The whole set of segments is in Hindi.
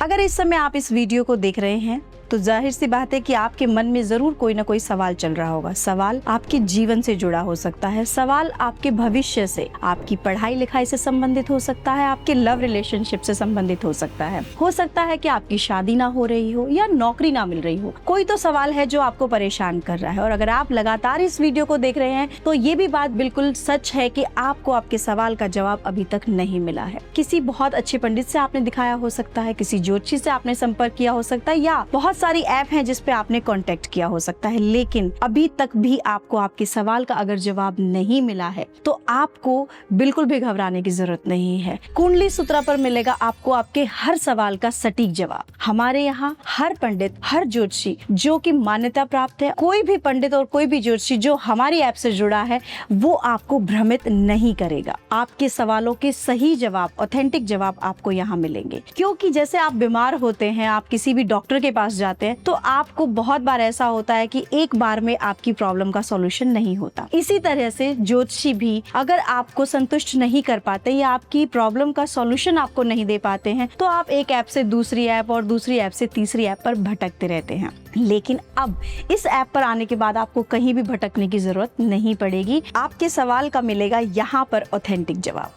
अगर इस समय आप इस वीडियो को देख रहे हैं तो जाहिर सी बात है कि आपके मन में जरूर कोई ना कोई सवाल चल रहा होगा। सवाल आपके जीवन से जुड़ा हो सकता है, सवाल आपके भविष्य से, आपकी पढ़ाई लिखाई से संबंधित हो सकता है, आपके लव रिलेशनशिप से संबंधित हो सकता है कि आपकी शादी ना हो रही हो या नौकरी ना मिल रही हो। कोई तो सवाल है जो आपको परेशान कर रहा है, और अगर आप लगातार इस वीडियो को देख रहे हैं तो ये भी बात बिल्कुल सच है कि आपको आपके सवाल का जवाब अभी तक नहीं मिला है। किसी बहुत अच्छे पंडित से आपने दिखाया हो सकता है, किसी ज्योतिषी से आपने संपर्क किया हो सकता है, या बहुत सारी ऐप हैं जिस पे आपने कांटेक्ट किया हो सकता है, लेकिन अभी तक भी आपको आपके सवाल का अगर जवाब नहीं मिला है तो आपको बिल्कुल भी घबराने की जरूरत नहीं है। कुंडली सूत्रा पर मिलेगा आपको आपके हर सवाल का सटीक जवाब। हमारे यहाँ हर पंडित, हर ज्योतिषी जो कि मान्यता प्राप्त है, कोई भी पंडित और कोई भी ज्योतिषी जो हमारी ऐप से जुड़ा है वो आपको भ्रमित नहीं करेगा। आपके सवालों के सही जवाब, ऑथेंटिक जवाब आपको यहाँ मिलेंगे। क्योंकि जैसे आप बीमार होते हैं, आप किसी भी डॉक्टर के पास जाते हैं तो आपको बहुत बार ऐसा होता है कि एक बार में आपकी प्रॉब्लम का सॉल्यूशन नहीं होता। इसी तरह से ज्योतिषी भी अगर आपको संतुष्ट नहीं कर पाते या आपकी प्रॉब्लम का सॉल्यूशन आपको नहीं दे पाते हैं तो आप एक ऐप से दूसरी ऐप और दूसरी ऐप से तीसरी ऐप पर भटकते रहते हैं। लेकिन अब इस ऐप पर आने के बाद आपको कहीं भी भटकने की जरूरत नहीं पड़ेगी। आपके सवाल का मिलेगा यहाँ पर ऑथेंटिक जवाब।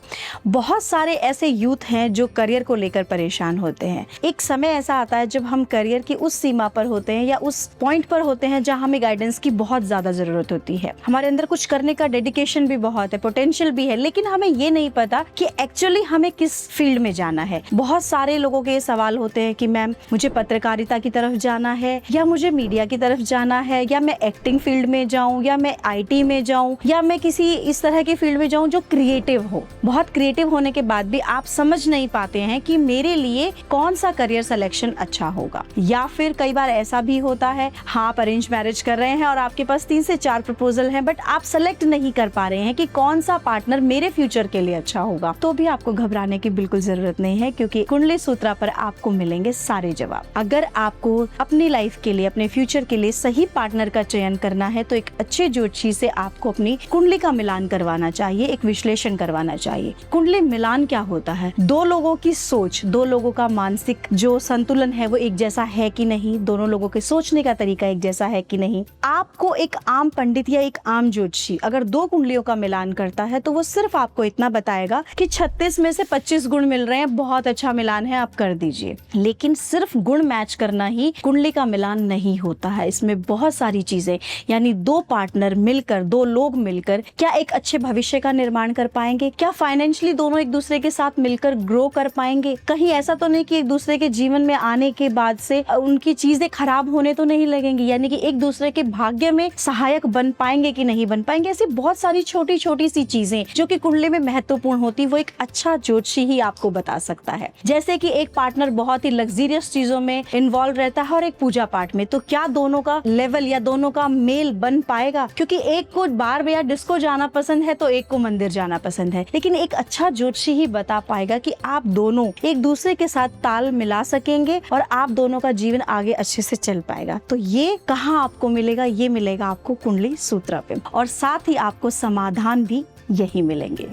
बहुत सारे ऐसे यूथ हैं जो करियर को लेकर परेशान होते हैं। एक समय ऐसा आता है जब हम करियर की उस सीमा पर होते हैं या उस पॉइंट पर होते हैं जहाँ हमें गाइडेंस की बहुत ज्यादा जरूरत होती है। हमारे अंदर कुछ करने का डेडिकेशन भी बहुत है, पोटेंशियल भी है, लेकिन हमें ये नहीं पता कि एक्चुअली हमें किस फील्ड में जाना है। बहुत सारे लोगों के सवाल होते हैं कि मैम मुझे पत्रकारिता की तरफ जाना है, या मुझे मीडिया की तरफ जाना है, या मैं एक्टिंग फील्ड में जाऊं, या मैं आईटी में जाऊं, या मैं किसी इस तरह की फील्ड में जाऊं जो क्रिएटिव हो। बहुत क्रिएटिव होने के बाद भी आप समझ नहीं पाते हैं कि मेरे लिए कौन सा करियर सिलेक्शन अच्छा होगा। या फिर कई बार ऐसा भी होता है, हाँ आप अरेंज मैरिज कर रहे हैं और आपके पास 3 से 4 प्रपोजल हैं, बट आप सेलेक्ट नहीं कर पा रहे हैं कि कौन सा पार्टनर मेरे फ्यूचर के लिए अच्छा होगा। तो भी आपको घबराने की बिल्कुल जरूरत नहीं है, क्योंकि कुंडली सूत्रा पर आपको मिलेंगे सारे जवाब। अगर आपको अपनी लाइफ के लिए, अपने फ्यूचर के लिए सही पार्टनर का चयन करना है तो एक अच्छे ज्योतिषी से आपको अपनी कुंडली का मिलान करवाना चाहिए, एक विश्लेषण करवाना चाहिए। कुंडली मिलान क्या होता है? दो लोगों की सोच, दो लोगों का मानसिक जो संतुलन है वो एक जैसा है कि नहीं, दोनों लोगों के सोचने का तरीका एक जैसा है कि नहीं। आपको एक आम पंडित या एक आम ज्योतिषी अगर 2 कुंडलियों का मिलान करता है तो वो सिर्फ आपको इतना बताएगा कि 36 में से 25 गुण मिल रहे हैं, बहुत अच्छा मिलान है, आप कर दीजिए। लेकिन सिर्फ गुण मैच करना ही कुंडली का मिलान नहीं होता है। इसमें बहुत सारी चीजें, यानी 2 पार्टनर मिलकर, 2 लोग मिलकर क्या एक अच्छे भविष्य का निर्माण कर पाएंगे? क्या फाइनेंशियली दोनों एक दूसरे के साथ मिलकर ग्रो कर पाएंगे? कहीं ऐसा तो नहीं कि एक दूसरे के जीवन में आने के बाद से उनकी चीजें खराब होने तो नहीं लगेंगी, यानी कि एक दूसरे के भाग्य में सहायक बन पाएंगे कि नहीं बन पाएंगे? ऐसी बहुत सारी छोटी छोटी सी चीजें जो कि कुंडली में महत्वपूर्ण होती, वो एक अच्छा ज्योतिषी ही आपको बता सकता है। जैसे कि एक पार्टनर बहुत ही लग्जरियस चीजों में इन्वॉल्व रहता है और एक पूजा पाठ में, तो क्या दोनों का लेवल या दोनों का मेल बन पाएगा? क्योंकि एक को बार या डिस्को जाना पसंद है तो एक को मंदिर जाना पसंद है, लेकिन एक अच्छा ज्योतिषी ही बता पाएगा कि आप दोनों एक दूसरे के साथ ताल मिला सकेंगे और आप दोनों का जीवन आगे अच्छे से चल पाएगा। तो ये कहाँ आपको मिलेगा? ये मिलेगा आपको कुंडली सूत्रा पे, और साथ ही आपको समाधान भी यही मिलेंगे।